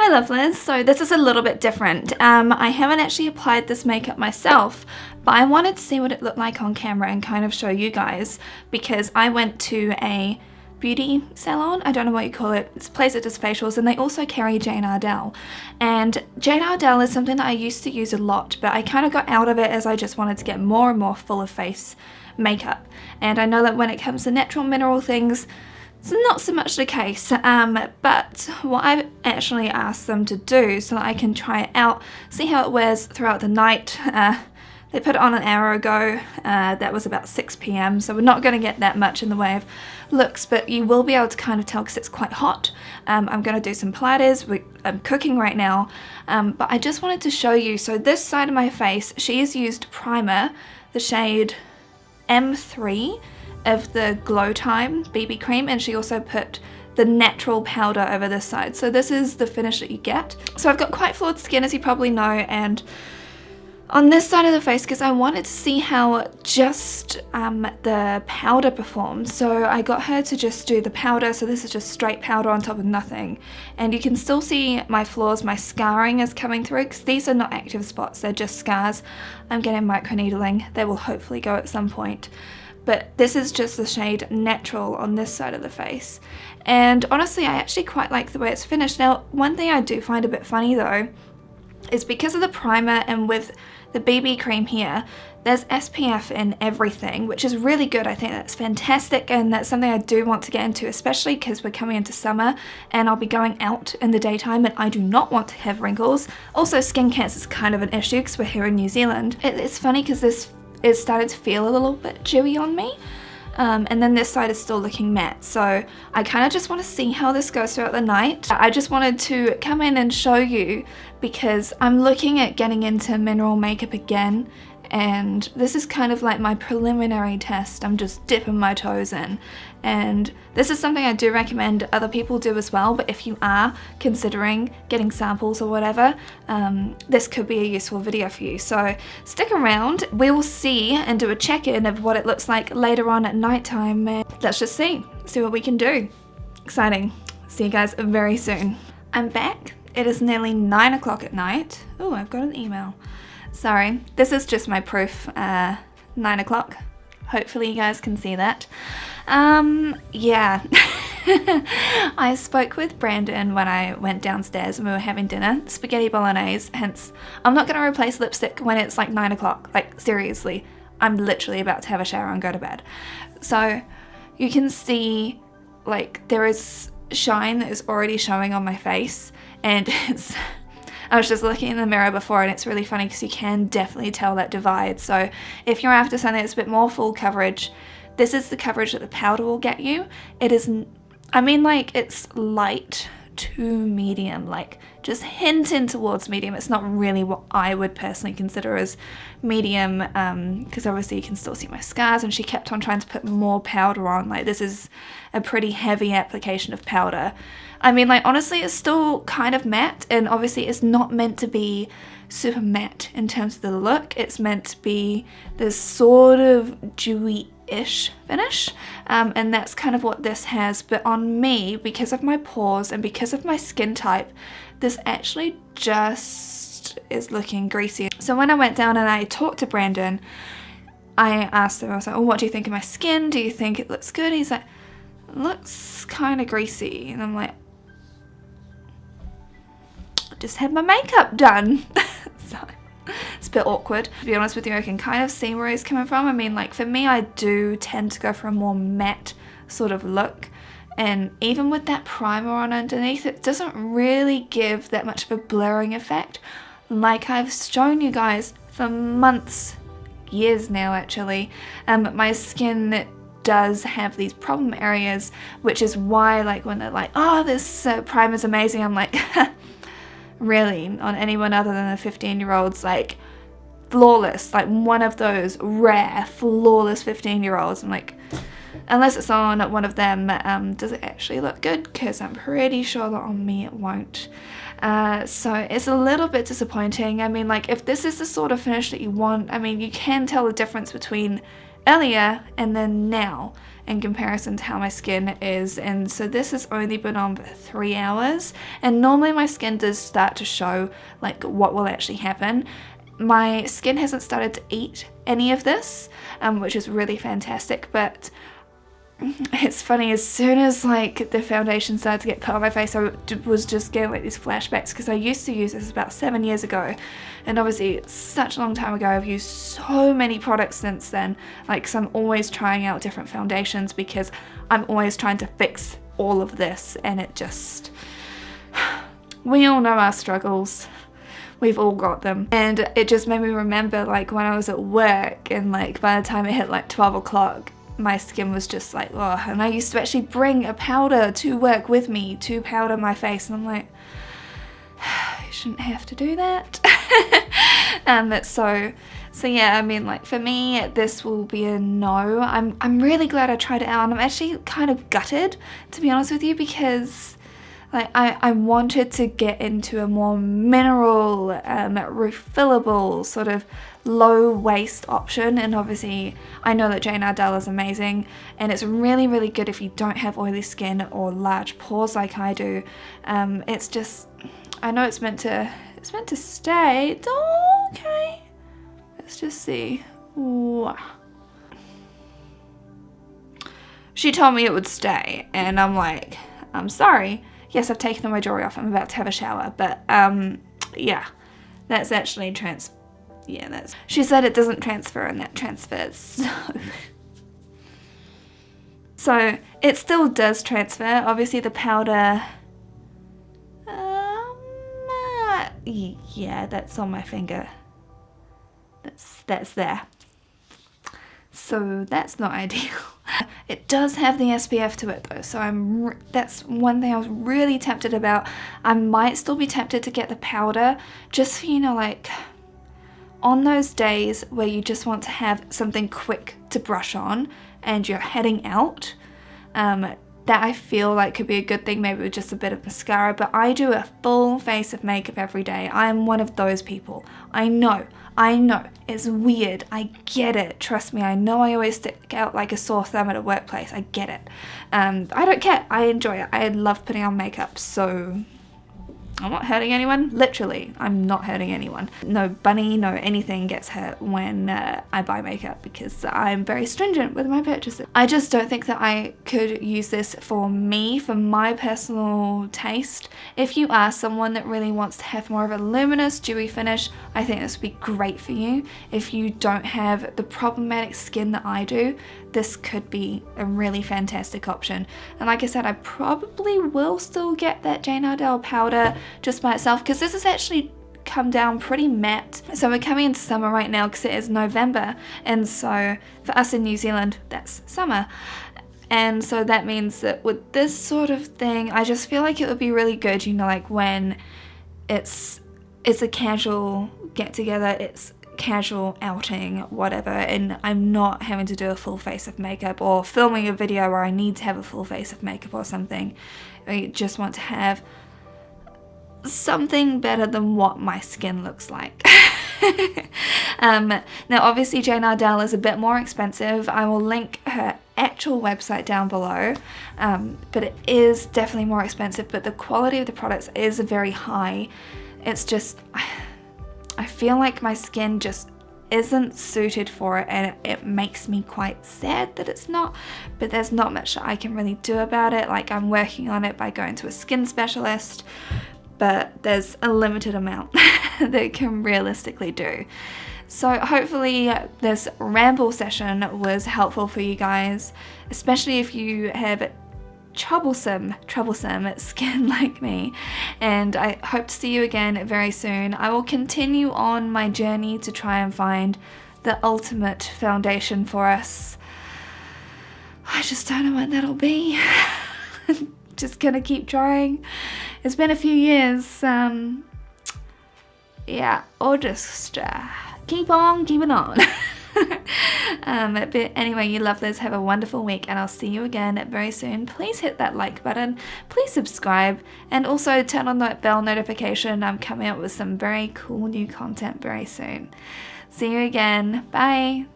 Hi lovelies, so this is a little bit different. I haven't actually applied this makeup myself, but I wanted to see what it looked like on camera and kind of show you guys, because I went to a beauty salon, I don't know what you call it, it's a place that does facials, and they also carry Jane Iredale. And Jane Iredale is something that I used to use a lot, but I kind of got out of it as I just wanted to get more and more full of face makeup. And I know that when it comes to natural mineral things, it's not so much the case, but what I've actually asked them to do so that I can try it out, see how it wears throughout the night. They put it on an hour ago, that was about 6 p.m, so we're not going to get that much in the way of looks, but you will be able to kind of tell because it's quite hot. I'm going to do some Pilates, I'm cooking right now, but I just wanted to show you. So this side of my face, she has used primer, the shade M3 of the Glow Time BB cream, and she also put the natural powder over this side. So this is the finish that you get. So I've got quite flawed skin, as you probably know, and on this side of the face, because I wanted to see how just the powder performed, so I got her to just do the powder. So this is just straight powder on top of nothing, and you can still see my flaws, my scarring is coming through, because these are not active spots, they're just scars. I'm getting microneedling, they will hopefully go at some point. But this is just the shade Natural on this side of the face. And honestly, I actually quite like the way it's finished. Now, one thing I do find a bit funny though, is because of the primer and with the BB cream here, there's SPF and everything, which is really good. I think that's fantastic, and that's something I do want to get into, especially because we're coming into summer and I'll be going out in the daytime and I do not want to have wrinkles. Also, skin cancer is kind of an issue because we're here in New Zealand. It's funny because this it started to feel a little bit dewy on me, and then this side is still looking matte, so I kind of just want to see how this goes throughout the night. I just wanted to come in and show you because I'm looking at getting into mineral makeup again, and this is kind of like my preliminary test. I'm just dipping my toes in, and this is something I do recommend other people do as well. But if you are considering getting samples or whatever, this could be a useful video for you, so stick around. We will see and do a check-in of what it looks like later on at nighttime, and let's just see what we can do. Exciting. See you guys very soon. I'm back. It is nearly 9 o'clock at night. Oh, I've got an email. Sorry, this is just my proof, 9 o'clock. Hopefully you guys can see that. Yeah. I spoke with Brandon when I went downstairs and we were having dinner, spaghetti bolognese, hence I'm not going to replace lipstick when it's like 9 o'clock, like seriously. I'm literally about to have a shower and go to bed. So you can see like there is shine that is already showing on my face, and I was just looking in the mirror before, and it's really funny because you can definitely tell that divide. So if you're after something that's a bit more full coverage, this is the coverage that the powder will get you. It is, I mean, like, it's light to medium, like just hinting towards medium. It's not really what I would personally consider as medium, because obviously you can still see my scars, and she kept on trying to put more powder on. Like, this is a pretty heavy application of powder. I mean, like, honestly, it's still kind of matte, and obviously it's not meant to be super matte in terms of the look. It's meant to be this sort of dewy-ish finish, and that's kind of what this has. But on me, because of my pores and because of my skin type, this actually just is looking greasy. So when I went down and I talked to Brandon, I asked him, I was like, oh, what do you think of my skin? Do you think it looks good? He's like, it looks kind of greasy. And I'm like, I just had my makeup done. So it's a bit awkward. To be honest with you, I can kind of see where he's coming from. I mean, like, for me, I do tend to go for a more matte sort of look. And even with that primer on underneath, it doesn't really give that much of a blurring effect. Like I've shown you guys for months, years now actually, my skin does have these problem areas, which is why, like, when they're like, oh, this primer's amazing, I'm like, really? On anyone other than the 15-year-olds, like, flawless, like one of those rare flawless 15-year-olds. I'm like, unless it's on one of them, does it actually look good? Because I'm pretty sure that on me it won't. So it's a little bit disappointing. I mean, like, if this is the sort of finish that you want, I mean, you can tell the difference between earlier and then now in comparison to how my skin is. And so this has only been on for 3 hours, and normally my skin does start to show like what will actually happen. My skin hasn't started to eat any of this, which is really fantastic, but it's funny, as soon as like the foundation started to get put on my face, I was just getting like these flashbacks, because I used to use this about 7 years ago, and obviously such a long time ago. I've used so many products since then, like, so I'm always trying out different foundations because I'm always trying to fix all of this, and it just, we all know our struggles. We've all got them. And it just made me remember like when I was at work, and like by the time it hit like 12 o'clock, my skin was just like, oh, and I used to actually bring a powder to work with me to powder my face, and I'm like, you shouldn't have to do that. So yeah, I mean, like, for me, this will be a no. I'm really glad I tried it out, and I'm actually kind of gutted, to be honest with you, because like I wanted to get into a more mineral, refillable, sort of low waste option. And obviously I know that Jane Iredale is amazing, and it's really, really good if you don't have oily skin or large pores like I do. It's just, I know it's meant to stay. It's okay. Let's just see. Ooh. She told me it would stay, and I'm like, I'm sorry. Yes, I've taken all my jewelry off. I'm about to have a shower, but yeah, that's actually she said it doesn't transfer, and that transfers. So it still does transfer. Obviously the powder, yeah, that's on my finger. That's there. So that's not ideal. It does have the SPF to it though, so that's one thing I was really tempted about. I might still be tempted to get the powder, just for, you know, like on those days where you just want to have something quick to brush on and you're heading out. That I feel like could be a good thing, maybe with just a bit of mascara. But I do a full face of makeup every day. I am one of those people. I know, it's weird. I get it. Trust me, I know I always stick out like a sore thumb at a workplace. I get it. I don't care. I enjoy it. I love putting on makeup, so I'm not hurting anyone. Literally, I'm not hurting anyone. No bunny, no anything gets hurt when I buy makeup, because I'm very stringent with my purchases. I just don't think that I could use this for me, for my personal taste. If you are someone that really wants to have more of a luminous, dewy finish, I think this would be great for you. If you don't have the problematic skin that I do, this could be a really fantastic option. And like I said, I probably will still get that Jane Iredale powder just by itself, because this has actually come down pretty matte. So we're coming into summer right now, because it is November, and so for us in New Zealand, that's summer. And so that means that with this sort of thing, I just feel like it would be really good, you know, like when it's a casual get together, it's casual outing, whatever, and I'm not having to do a full face of makeup or filming a video where I need to have a full face of makeup or something. I just want to have something better than what my skin looks like. Now obviously Jane Iredale is a bit more expensive. I will link her actual website down below, but it is definitely more expensive, but the quality of the products is very high. It's just, I feel like my skin just isn't suited for it, and it makes me quite sad that it's not, but there's not much that I can really do about it. Like, I'm working on it by going to a skin specialist, but there's a limited amount that it can realistically do. So hopefully this ramble session was helpful for you guys, especially if you have troublesome skin like me, and I hope to see you again very soon. I will continue on my journey to try and find the ultimate foundation for us. I just don't know what that'll be. Just gonna keep trying. It's been a few years, yeah, or just keep on keeping on. But anyway, you lovelies, have a wonderful week, and I'll see you again very soon. Please hit that like button, please subscribe, and also turn on that bell notification. I'm coming up with some very cool new content very soon. See you again. Bye.